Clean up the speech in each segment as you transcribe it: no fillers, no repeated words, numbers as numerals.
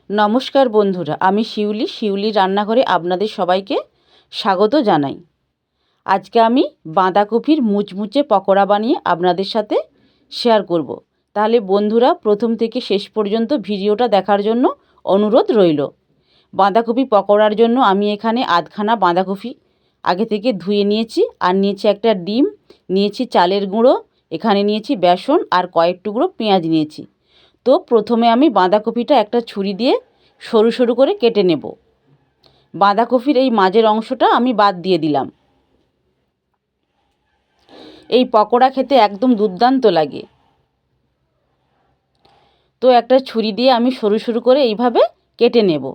নমস্কার বন্ধুরা, আমি শিউলি রান্নাঘরে আপনাদের সবাইকে স্বাগত জানাই। আজকে আমি বাঁধাকপির মুচমুচে পকোড়া বানিয়ে আপনাদের সাথে শেয়ার করব। তাহলে বন্ধুরা প্রথম থেকে শেষ পর্যন্ত ভিডিওটা দেখার জন্য অনুরোধ রইল। বাঁধাকপি পকোড়ার জন্য আমি এখানে আধখানা বাঁধাকপি আগে থেকে ধুয়ে নিয়েছি, আর নিয়েছি একটা ডিম, নিয়েছি চালের গুঁড়ো, এখানে নিয়েছি বেসন আর কয়েক টুকরো পেঁয়াজ নিয়েছি। তো প্রথমে আমি বাঁধাকপিটা একটা ছুরি দিয়ে সরু সরু করে কেটে নেব। বাঁধাকপির এই মাঝের অংশটা আমি বাদ দিয়ে দিলাম। এই পকোড়া খেতে একদম দুর্দান্ত লাগে। তো একটা ছুরি দিয়ে আমি সরু সরু করে এইভাবে কেটে নেব।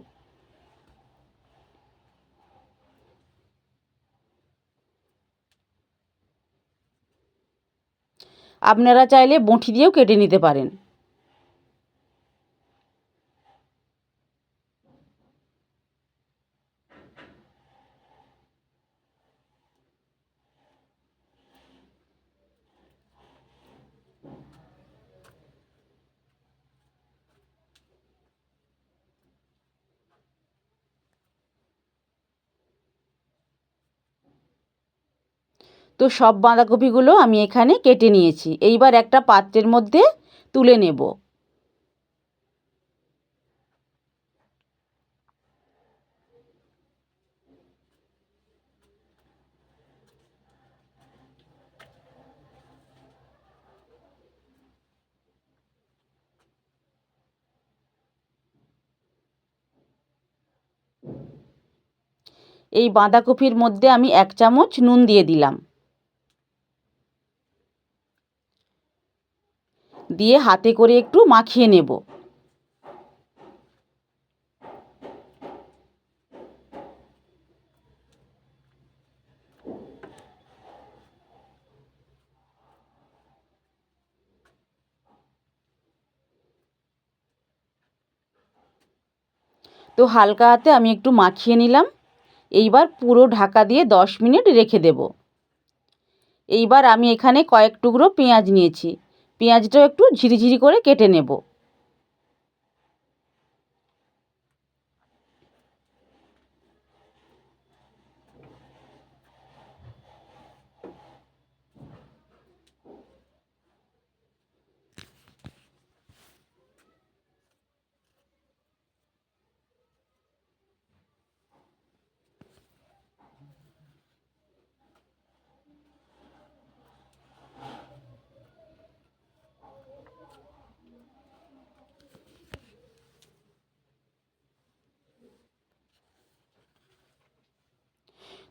আপনারা চাইলে বঁটি দিয়েও কেটে নিতে পারেন। তো সব বাঁধাকপিগুলো আমি এখানে কেটে নিয়েছি। এইবার একটা পাত্রের মধ্যে তুলে নেব। এই বাঁধাকপির মধ্যে আমি 1 চামচ নুন দিয়ে দিলাম। দিয়ে হাতে করে একটু মাখিয়ে নেব। তো হালকা হাতে আমি একটু মাখিয়ে নিলাম। এইবার পুরো ঢাকা দিয়ে 10 মিনিট রেখে দেব। এইবার আমি এখানে কয়েক টুকরো পেঁয়াজ নিয়েছি। পেঁয়াজটাও একটু ঝিরিঝিরি করে কেটে নেব।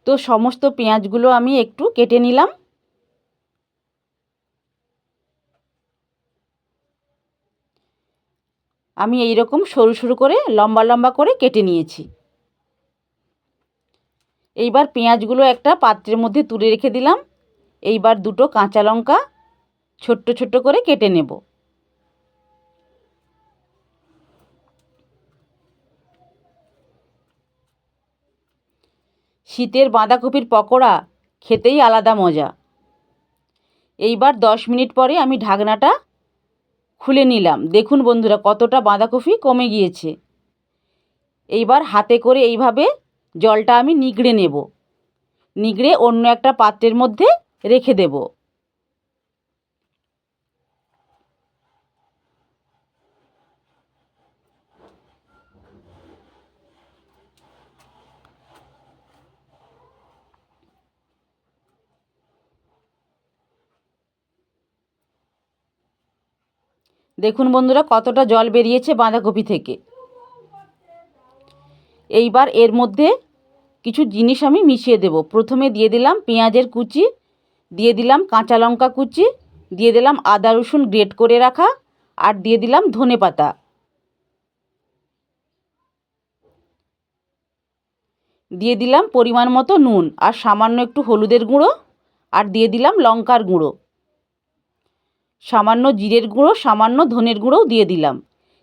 তো সমস্ত পেঁয়াজগুলো আমি একটু কেটে নিলাম। আমি এই রকম সরু সরু করে লম্বা লম্বা করে কেটে নিয়েছি। এইবার পেঁয়াজগুলো একটা পাত্রের মধ্যে তুলে রেখে দিলাম। এইবার দুটো কাঁচা লঙ্কা ছোট্ট ছোট্ট করে কেটে নেব। শীতের বাঁধাকপির পকোড়া খেতেই আলাদা মজা। এইবার 10 মিনিট পরে আমি ঢাকনাটা খুলে নিলাম। দেখুন বন্ধুরা কতটা বাঁধাকপি কমে গিয়েছে। এইবার হাতে করে এইভাবে জলটা আমি নিগড়ে নেব। নিগড়ে অন্য একটা পাত্রের মধ্যে রেখে দেব। দেখুন বন্ধুরা কতটা জল বেরিয়েছে বাঁধাকপি থেকে। এইবার এর মধ্যে কিছু জিনিস আমি মিশিয়ে দেব। প্রথমে দিয়ে দিলাম পেঁয়াজের কুচি, দিয়ে দিলাম কাঁচা লঙ্কা কুচি, দিয়ে দিলাম আদা রসুন গ্রেট করে রাখা, আর দিয়ে দিলাম ধনেপাতা। দিয়ে দিলাম পরিমাণ মতো নুন, আর সামান্য একটু হলুদের গুঁড়ো, আর দিয়ে দিলাম লঙ্কার গুঁড়ো, সামান্য জিরের গুঁড়ো, সামান্য ধনের গুঁড়োও দিয়ে দিলাম।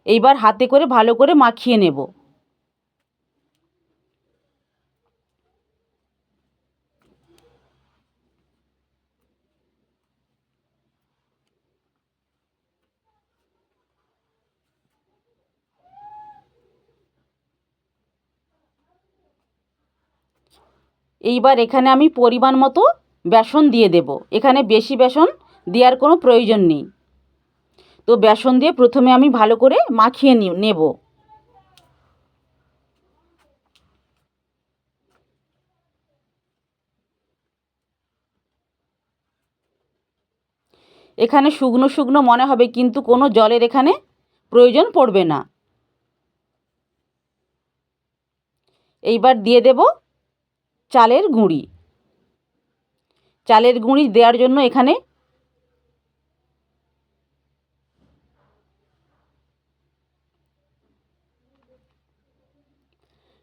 এইবার হাতে করে ভালো করে মাখিয়ে নেব। এইবার এখানে আমি পরিমাণ মতো বেসন দিয়ে দেব। এখানে বেশি বেসন দেওয়ার কোনো প্রয়োজন নেই। তো বেসন দিয়ে প্রথমে আমি ভালো করে মাখিয়ে নেব। এখানে শুকনো শুকনো মনে হবে, কিন্তু কোনো জলের এখানে প্রয়োজন পড়বে না। এইবার দিয়ে দেব চালের গুঁড়ি। চালের গুঁড়ি দেওয়ার জন্য এখানে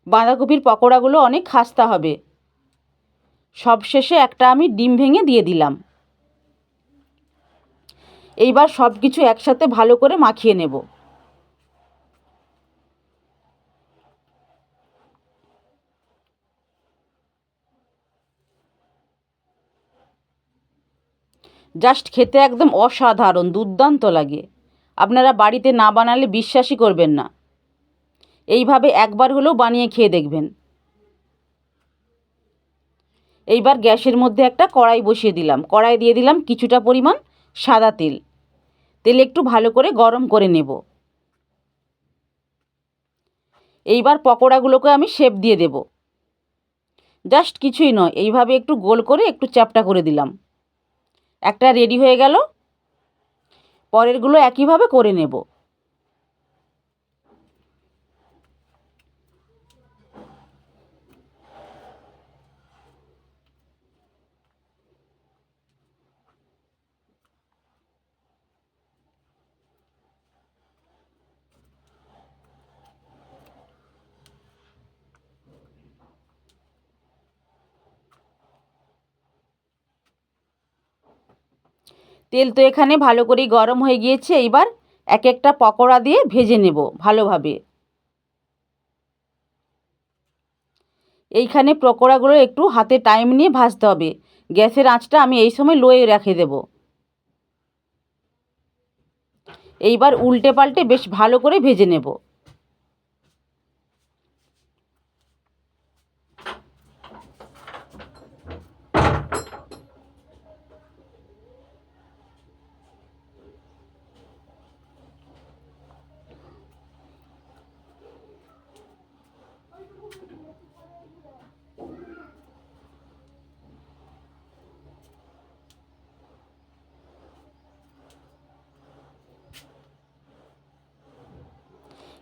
বাঁধাকপির পকোড়াগুলো অনেক খাস্তা হবে। সবশেষে একটা আমি ডিম ভেঙে দিয়ে দিলাম। এইবার সব কিছু একসাথে ভালো করে মাখিয়ে নেব। জাস্ট খেতে একদম অসাধারণ দুর্দান্ত লাগে। আপনারা বাড়িতে না বানালে বিশ্বাসই করবেন না। এইভাবে একবার হলেও বানিয়ে খেয়ে দেখবেন। এইবার গ্যাসের মধ্যে একটা কড়াই বসিয়ে দিলাম। কড়াই দিয়ে দিলাম কিছুটা পরিমাণ সাদা তেল। তেল একটু ভালো করে গরম করে নেব। এইবার পকোড়াগুলোকে আমি শেপ দিয়ে দেব। জাস্ট কিছুই নয়, এইভাবে একটু গোল করে একটু চ্যাপ্টা করে দিলাম। একটা রেডি হয়ে গেল। পরেরগুলো একইভাবে করে নেব। তেল তো এখানে ভালো করেই গরম হয়ে গিয়েছে। এইবার এক একটা পকোড়া দিয়ে ভেজে নেব ভালোভাবে। এইখানে পকোড়াগুলো একটু হাতে টাইম নিয়ে ভাজতে হবে। গ্যাসের আঁচটা আমি এই সময় লোয়ে রেখে দেব। এইবার উল্টে পাল্টে বেশ ভালো করে ভেজে নেব।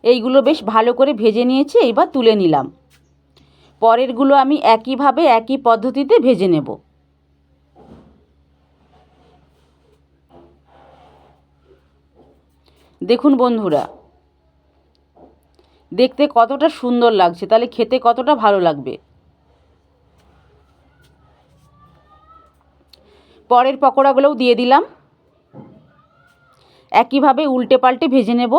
এইগুলো বেশ ভালো করে ভেজে নিয়েছি। এইবার তুলে নিলাম। পরেরগুলো আমি একইভাবে একই পদ্ধতিতে ভেজে নেব। দেখুন বন্ধুরা, দেখতে কতটা সুন্দর লাগছে, তাহলে খেতে কতটা ভালো লাগবে। পরের পকোড়াগুলোও দিয়ে দিলাম। একইভাবে উল্টে পাল্টে ভেজে নেব।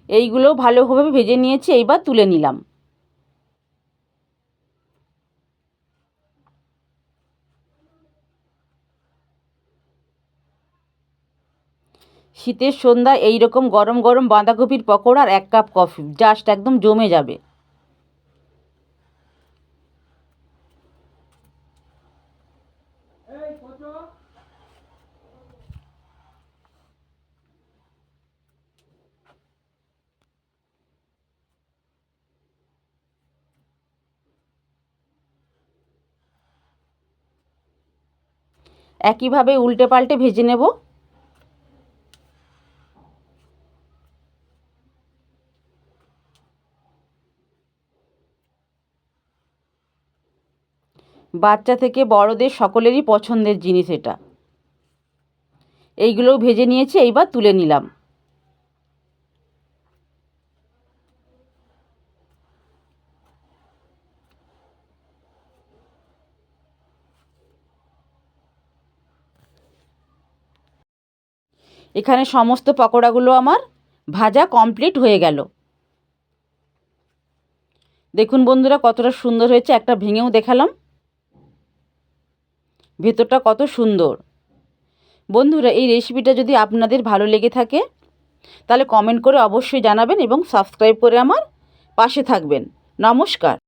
এইগুলো ভালোভাবে ভেজে নিয়েছি। এইবার তুলে নিলাম। শীতের সন্ধ্যায় এই রকম গরম গরম বাঁধাকপির পকোড়া আর 1 কাপ কফি, জাস্ট একদম জমে যাবে। একইভাবে উল্টে পাল্টে ভেজে নেব। বাচ্চা থেকে বড়দের সকলেরই পছন্দের জিনিস এটা। এইগুলোও ভেজে নিয়েছি। এইবার তুলে নিলাম। এখানে সমস্ত পকোড়াগুলো আমার ভাজা কমপ্লিট হয়ে গেল। দেখুন বন্ধুরা কতটা সুন্দর হয়েছে, একটা ভেঙেও দেখালাম। ভেতরটা কত সুন্দর। বন্ধুরা এই রেসিপিটা যদি আপনাদের ভালো লেগে থাকে তাহলে কমেন্ট করে অবশ্যই জানাবেন এবং সাবস্ক্রাইব করে আমার পাশে থাকবেন। নমস্কার।